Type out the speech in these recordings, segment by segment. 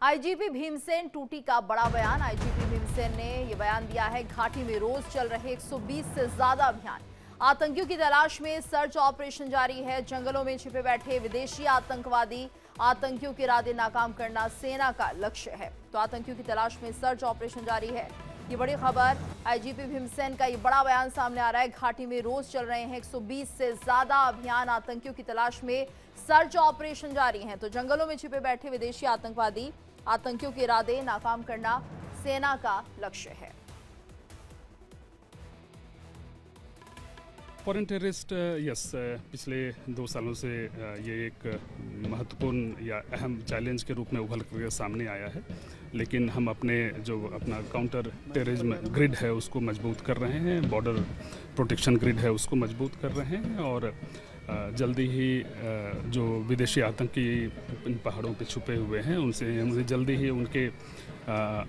IGP Bhimsen टूटी का बड़ा बयान। आईजीपी भीमसेन ने यह बयान दिया है, घाटी में रोज चल रहे 120 से ज्यादा अभियान, आतंकियों की तलाश में सर्च ऑपरेशन जारी है। जंगलों में छिपे बैठे विदेशी आतंकवादी, आतंकियों के इरादे नाकाम करना सेना का लक्ष्य है। तो आतंकियों की तलाश में सर्च ऑपरेशन जारी है, ये बड़ी खबर। आईजीपी भीमसेन का ये बड़ा बयान सामने आ रहा है। घाटी में रोज चल रहे हैं 120 से ज्यादा अभियान, आतंकियों की तलाश में सर्च ऑपरेशन जारी है। तो जंगलों में छिपे बैठे विदेशी आतंकवादी, आतंकियों के इरादे नाकाम करना सेना का लक्ष्य है। फॉरेन टेररिस्ट यस, पिछले 2 सालों से ये एक महत्वपूर्ण या अहम चैलेंज के रूप में उभर कर सामने आया है। लेकिन हम अपना काउंटर टेररिज्म ग्रिड है उसको मजबूत कर रहे हैं, बॉर्डर प्रोटेक्शन ग्रिड है उसको मजबूत कर रहे हैं और जल्दी ही जो विदेशी आतंकी इन पहाड़ों पे छुपे हुए हैं उनसे जल्दी ही उनके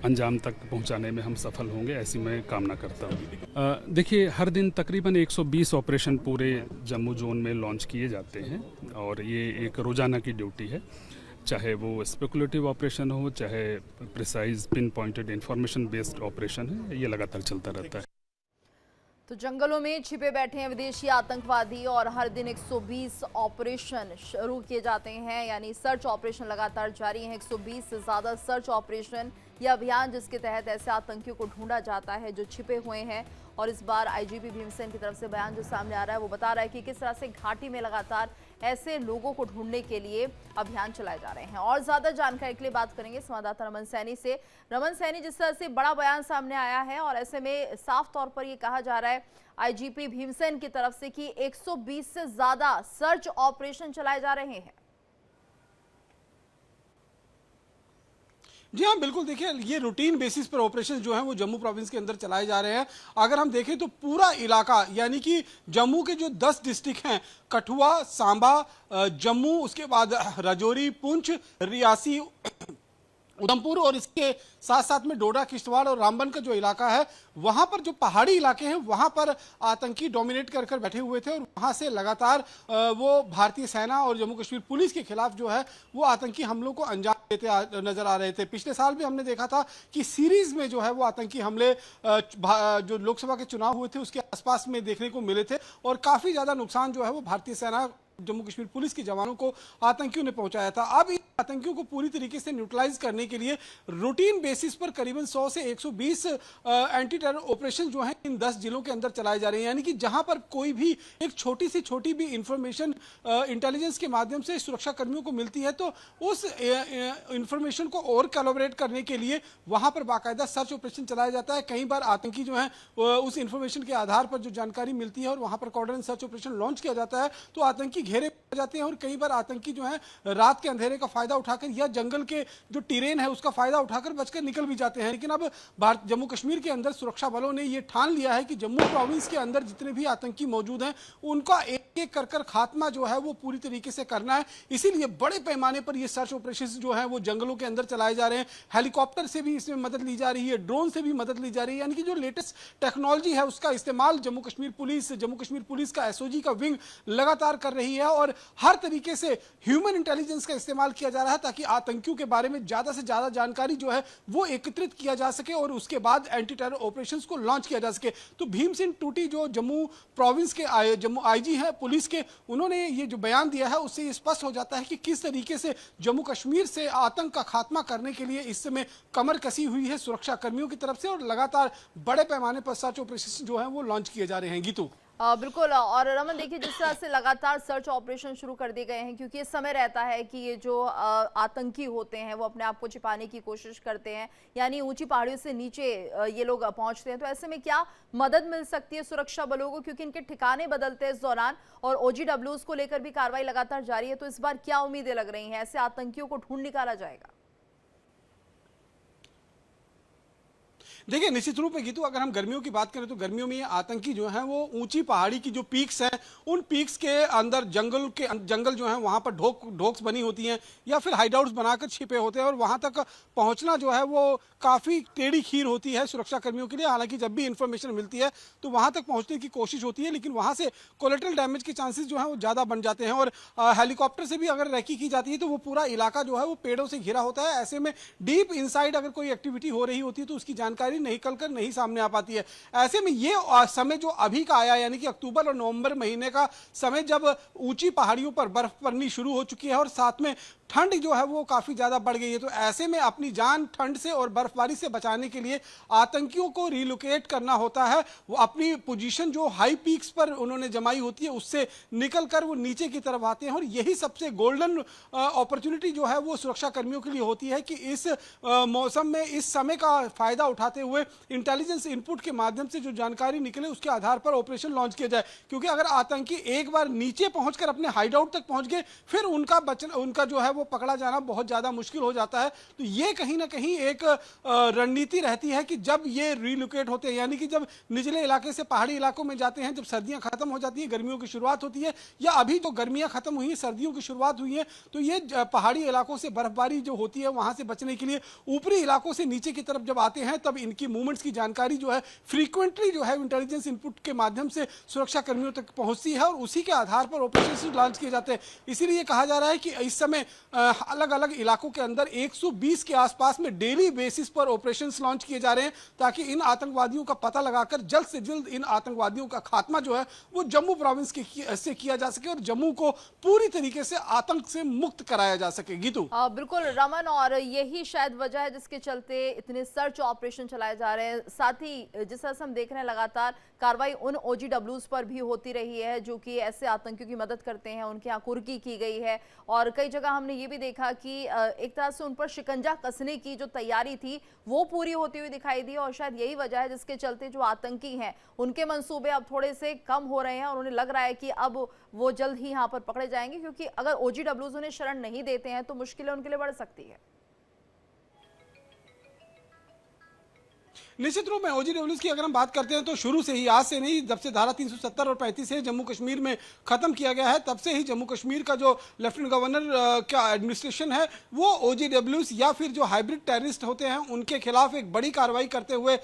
अंजाम तक पहुंचाने में हम सफल होंगे, ऐसी मैं कामना करता हूं। देखिए, हर दिन तकरीबन 120 ऑपरेशन पूरे जम्मू जोन में लॉन्च किए जाते हैं और ये एक रोज़ाना की ड्यूटी है। चाहे वो स्पेकुलेटिव ऑपरेशन हो, चाहे precise pin pointed information based operation है, ये लगातार चलता रहता है। तो जंगलों में छिपे बैठे हैं विदेशी आतंकवादी और हर दिन 120 ऑपरेशन शुरू किए जाते हैं, यानी सर्च ऑपरेशन लगातार जारी हैं। 120 से ज़्यादा सर्च ऑपरेशन, यह अभियान जिसके तहत ऐसे आतंकियों को ढूंढा जाता है जो छिपे हुए हैं। और इस बार आईजीपी भीमसेन की तरफ से बयान जो सामने आ रहा है वो बता रहा है कि किस तरह से घाटी में लगातार ऐसे लोगों को ढूंढने के लिए अभियान चलाए जा रहे हैं। और ज्यादा जानकारी के लिए बात करेंगे संवाददाता रमन सैनी से। रमन सैनी, जिस तरह से बड़ा बयान सामने आया है और ऐसे में साफ तौर पर यह कहा जा रहा है आईजीपी भीमसेन की तरफ से कि 120 से ज्यादा सर्च ऑपरेशन चलाए जा रहे हैं। जी हाँ, बिल्कुल। देखिए, ये रूटीन बेसिस पर ऑपरेशन जो हैं वो जम्मू प्रोविंस के अंदर चलाए जा रहे हैं। अगर हम देखें तो पूरा इलाका, यानी कि जम्मू के जो 10 डिस्ट्रिक्ट हैं, कठुआ, सांबा, जम्मू, उसके बाद राजौरी, पुंछ, रियासी, उधमपुर और इसके साथ साथ में डोडा, किश्तवाड़ और रामबन का जो इलाका है, वहां पर जो पहाड़ी इलाके हैं वहां पर आतंकी डोमिनेट कर बैठे हुए थे और वहां से लगातार वो भारतीय सेना और जम्मू कश्मीर पुलिस के खिलाफ जो है वो आतंकी हमलों को अंजाम देते नजर आ रहे थे। पिछले साल भी हमने देखा था कि सीरीज में जो है वो आतंकी हमले जो लोकसभा के चुनाव हुए थे उसके आसपास में देखने को मिले थे और काफी ज्यादा नुकसान जो है वो भारतीय सेना, जम्मू कश्मीर पुलिस के जवानों को आतंकियों ने पहुंचाया था। अब इन आतंकियों को पूरी तरीके से न्यूट्रलाइज करने के लिए रूटीन बेसिस पर करीबन 100 से 120 एंटी टेरर ऑपरेशन जो हैं इन 10 जिलों के अंदर चलाए जा रहे हैं। यानी कि जहां पर कोई भी एक छोटी सी छोटी भी इंफॉर्मेशन इंटेलिजेंस के माध्यम से सुरक्षा कर्मियों को मिलती है तो उस इंफॉर्मेशन को और कोलैबोरेट करने के लिए वहां पर बाकायदा सर्च ऑपरेशन चलाया जाता है। कई बार आतंकी जो है उस इंफॉर्मेशन के आधार पर जो जानकारी मिलती है और वहां पर कॉर्डन सर्च ऑपरेशन लॉन्च किया जाता है तो आतंकी घेरे जाते हैं और कई बार आतंकी जो है रात के अंधेरे का फायदा उठाकर या जंगल के जो टेरेन है उसका फायदा उठाकर बचकर निकल भी जाते हैं। लेकिन अब जम्मू कश्मीर के अंदर सुरक्षा बलों ने यह ठान लिया है कि जम्मू प्रोविंस के अंदर जितने भी आतंकी मौजूद हैं उनका एक एक कर खात्मा जो है वो पूरी तरीके से करना है। इसीलिए बड़े पैमाने पर ये सर्च ऑपरेशन जो है वो जंगलों के अंदर चलाए जा रहे हैं। हेलीकॉप्टर से भी इसमें मदद ली जा रही है, ड्रोन से भी मदद ली जा रही है। यानी कि जो लेटेस्ट टेक्नोलॉजी है उसका इस्तेमाल जम्मू कश्मीर पुलिस का एसओजी का विंग लगातार कर रही है और हर तरीके से ह्यूमन इंटेलिजेंस का इस्तेमाल किया जा रहा है ताकि आतंकियों के बारे में ज्यादा से ज्यादा जानकारी जो है वो एकत्रित किया जा सके और उसके बाद एंटी टेरर ऑपरेशंस को लॉन्च किया जा सके। तो भीमसेन टूटी जो जम्मू प्रोविंस के जम्मू आईजी हैं पुलिस के, उन्होंने ये जो बयान दिया है उससे ये स्पष्ट हो जाता है कि किस तरीके से जम्मू कश्मीर से आतंक का खात्मा करने के लिए इस समय कमर कसी हुई है सुरक्षा कर्मियों की तरफ से और लगातार बड़े पैमाने पर सर्च ऑपरेशन जो है वो लॉन्च किए जा रहे हैं। गीतू, बिल्कुल। और रमन, देखिए, जिस तरह से लगातार सर्च ऑपरेशन शुरू कर दिए गए हैं, क्योंकि ये समय रहता है कि ये जो आतंकी होते हैं वो अपने आप को छिपाने की कोशिश करते हैं, यानी ऊंची पहाड़ियों से नीचे ये लोग पहुंचते हैं। तो ऐसे में क्या मदद मिल सकती है सुरक्षा बलों को, क्योंकि इनके ठिकाने बदलते हैं इस दौरान और OGWs को लेकर भी कार्रवाई लगातार जारी है। तो इस बार क्या उम्मीदें लग रही हैं, ऐसे आतंकियों को ढूंढ निकाला जाएगा? देखिए निश्चित रूप में गीतू, अगर हम गर्मियों की बात करें तो गर्मियों में ये आतंकी जो है वो ऊंची पहाड़ी की जो पीक्स हैं उन पीक्स के अंदर जंगल जो है वहां पर ढोक्स बनी होती हैं या फिर हाइडआउट्स बनाकर छिपे होते हैं और वहां तक पहुंचना जो है वो काफी टेढ़ी खीर होती है सुरक्षा कर्मियों के लिए। हालांकि जब भी इंफॉर्मेशन मिलती है तो वहां तक पहुंचने की कोशिश होती है, लेकिन वहां से कोलेटरल डैमेज के चांसेस जो है वो ज्यादा बन जाते हैं। और हेलीकॉप्टर से भी अगर रेकी की जाती है तो वो पूरा इलाका जो है वो पेड़ों से घिरा होता है। ऐसे में डीप इनसाइड अगर कोई एक्टिविटी हो रही होती है तो उसकी जानकारी निकल कर नहीं सामने आ पाती है। ऐसे में ये समय जो अभी का आया, यानी कि अक्टूबर और नवंबर महीने का समय, जब ऊंची पहाड़ियों पर बर्फ पड़नी शुरू हो चुकी है और साथ में ठंड जो है वो काफी ज्यादा बढ़ गई है, तो ऐसे में अपनी जान ठंड से और बर्फबारी से बचाने के लिए आतंकियों को रिलोकेट करना होता है। वो अपनी पोजीशन जो हाई पीक्स पर उन्होंने जमाई होती है उससे निकलकर वो नीचे की तरफ आते हैं। और यही सबसे गोल्डन अपॉर्चुनिटी जो है वो सुरक्षा कर्मियों के लिए होती है कि इस मौसम में इस समय का फायदा उठाते हुए इंटेलिजेंस इनपुट के माध्यम से जो जानकारी निकले उसके आधार पर ऑपरेशन लॉन्च किया जाए। क्योंकि अगर आतंकी एक बार नीचे पहुंचकर अपने हाइडआउट तक पहुंच गए फिर उनका जो है वो पकड़ा जाना बहुत ज्यादा मुश्किल हो जाता है। तो ये कहीं ना कहीं एक रणनीति रहती है कि जब ये रिलोकेट होते हैं, यानी कि जब निचले इलाके से पहाड़ी इलाकों में जाते हैं, जब सर्दियां खत्म हो जाती है, गर्मियों की शुरुआत होती है, या अभी जो गर्मियां खत्म हुई हैं सर्दियों की शुरुआत हुई है, तो ये पहाड़ी इलाकों से बर्फबारी जो होती है वहां से बचने के लिए ऊपरी इलाकों से नीचे की तरफ जब आते हैं तब इनकी मूवमेंट्स की जानकारी जो है फ्रीक्वेंटली जो है इंटेलिजेंस इनपुट के माध्यम से सुरक्षा कर्मियों तक पहुंचती है और उसी के आधार पर ऑपरेशन लॉन्च किए जाते हैं। इसीलिए कहा जा रहा है कि इस समय अलग अलग इलाकों के अंदर 120 के आसपास में डेली बेसिस पर ऑपरेशंस लॉन्च किए जा रहे हैं ताकि इन आतंकवादियों का पता लगाकर जल्द से जल्द इन आतंकवादियों का खात्मा जो है वो जम्मू प्रोविंस से किया जा सके और जम्मू को पूरी तरीके से आतंक से मुक्त कराया जा सके। गीतू बिल्कुल रमन, और यही शायद वजह है जिसके चलते इतने सर्च ऑपरेशन चलाए जा रहे हैं। साथ ही जिस तरह से हम देख रहे हैं लगातार कार्रवाई उन OGWs पर भी होती रही है जो कि ऐसे आतंकियों की मदद करते हैं, उनके यहाँ कुर्की की गई है और कई जगह हमने ये भी देखा कि एक तरह से उन पर शिकंजा कसने की जो तैयारी थी वो पूरी होती हुई दिखाई दी। और शायद यही वजह है जिसके चलते जो आतंकी हैं उनके मंसूबे अब थोड़े से कम हो रहे हैं और उन्हें लग रहा है कि अब वो जल्द ही यहाँ पर पकड़े जाएंगे, क्योंकि अगर OGWs उन्हें शरण नहीं देते हैं तो मुश्किलें उनके लिए बढ़ सकती है। निश्चित रूप में OGWs की अगर हम बात करते हैं तो शुरू से ही, आज से नहीं, जब से धारा 370 और 35 से जम्मू कश्मीर में खत्म किया गया है तब से ही जम्मू कश्मीर का जो लेफ्टिनेंट गवर्नर का एडमिनिस्ट्रेशन है वो OGWs या फिर जो हाइब्रिड टेररिस्ट होते हैं उनके खिलाफ एक बड़ी कार्रवाई करते हुए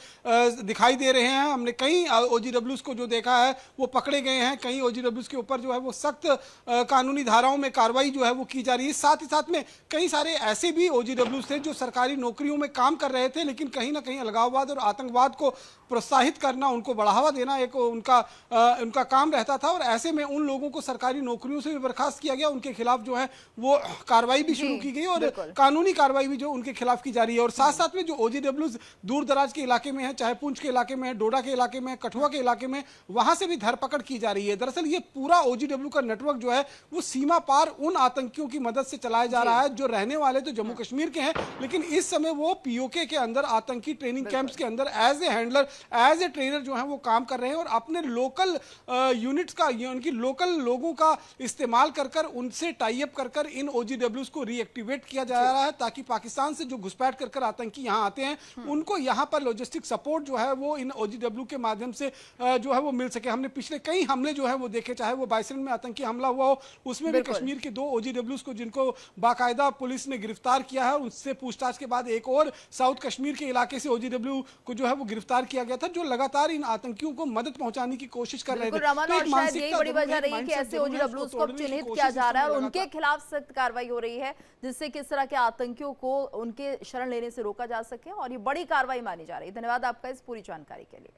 दिखाई दे रहे हैं। हमने कई OGWs को जो देखा है वो पकड़े गए हैं, कई OGWs के ऊपर जो है वो सख्त कानूनी धाराओं में कार्रवाई जो है वो की जा रही है। साथ ही साथ में कई सारे ऐसे भी OGWs थे जो सरकारी नौकरियों में काम कर रहे थे लेकिन कहीं ना कहीं अलगाववाद और आतंकवाद को प्रोत्साहित करना, उनको बढ़ावा देना एक उनका काम रहता था। और ऐसे में उन लोगों को सरकारी नौकरियों से भी बर्खास्त किया गया, उनके खिलाफ जो है वो कार्रवाई भी शुरू की गई और कानूनी कार्रवाई भी जो उनके खिलाफ की जा रही है। और साथ साथ में जो OGWs दूर दराज के इलाके में है, चाहे पुंछ के इलाके में है, डोडा के इलाके में, कठुआ के इलाके में, वहां से भी धरपकड़ की जा रही है। दरअसल ये पूरा OGW का नेटवर्क जो है वो सीमा पार उन आतंकियों की मदद से चलाया जा रहा है जो रहने वाले तो जम्मू कश्मीर के हैं लेकिन इस समय वो POK के अंदर आतंकी ट्रेनिंग कैंप्स के अंदर as a handler, as a trainer जो है वो काम कर रहे हैं और अपने लोकल यूनिट्स का, उनकी लोकल लोगों का इस्तेमाल कर उनसे टाई अप कर इन OGWs को रीएक्टिवेट किया जा रहा है ताकि पाकिस्तान से जो घुसपैठ कर आतंकी यहाँ आते हैं उनको यहाँ पर लॉजिस्टिक सपोर्ट जो है वो इन OGW के माध्यम से जो है वो मिल सके। हमने पिछले कई हमले जो है वो देखे, चाहे वो बाइसन में आतंकी हमला हुआ हो उसमें भी कश्मीर के 2 OGWs को जिनको बाकायदा पुलिस ने गिरफ्तार किया है, उससे पूछताछ के बाद एक और साउथ कश्मीर के इलाके से OGW को जो है वो गिरफ्तार किया गया था जो लगातार इन आतंकियों को मदद पहुंचाने की कोशिश कर रहे थे। रमन, और शायद यही बड़ी वजह रही है कि ऐसे OGWs को चिन्हित किया जा रहा है और उनके खिलाफ सख्त कार्रवाई हो रही है जिससे किस तरह के आतंकियों को उनके शरण लेने से रोका जा सके और ये बड़ी कार्रवाई मानी जा रही है। धन्यवाद आपका इस पूरी जानकारी के लिए।